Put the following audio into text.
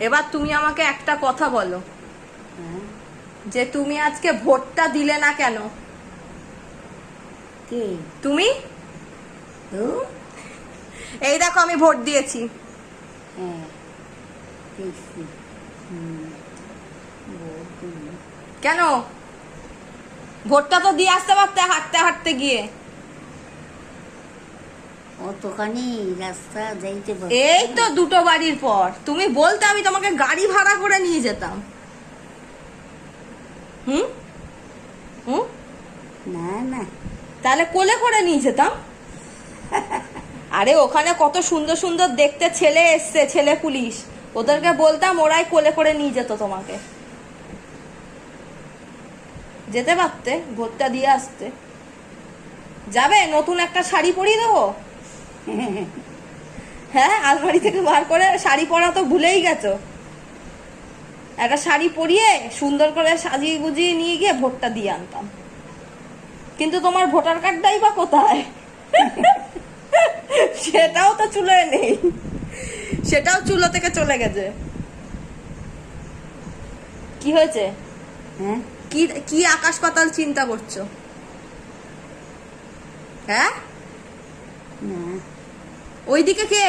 এবার তুমি আমাকে একটা কথা বলো, হ্যাঁ, যে তুমি আজকে ভোটটা দিলে না কেন? কে? তুমি? তো এই দেখো আমি ভোট দিয়েছি। হ্যাঁ, দেখছি। হুম, ভোট দিলি। কেন? ভোটটা তো দিয়ে আসতে পারতে হাঁটতে হাঁটতে গিয়ে। অতখানি রাস্তা যাইতে এই পারতাম? তো দুটো বাড়ির পর তুমি বলতে আমি তোমাকে গাড়ি ভাড়া করে নিয়ে যেতাম। হুম হুম না না, তাহলে কোলে করে নিয়ে যেতাম। আরে ওখানে কত সুন্দর সুন্দর দেখতে ছেলে এসছে, ছেলে পুলিশ, ওদেরকে বলতাম, ওরাই কোলে করে নিয়ে যেত তোমাকে। যেতে পারতে, ভোটটা দিয়ে আসতে। যাবে, নতুন একটা শাড়ি পরিয়ে দেবো। হ্যাঁ, আলমারি থেকে বার করে শাড়ি পরা তো ভুলেই গেছো। একটা শাড়ি পরিয়ে সুন্দর করে সাজিয়ে গুজিয়ে নিয়ে গিয়ে ভোটটা দিয়ে আনতাম। কিন্তু তোমার ভোটার কার্ডটাই বা কোথায়? সেটাও তো চুলোয় নেই, সেটাও চুলো থেকে চলে গেছে। কি হয়েছে? হ্যাঁ, কি কি আকাশ পাতাল চিন্তা করছো? হ্যাঁ, না, ওইদিকে কে?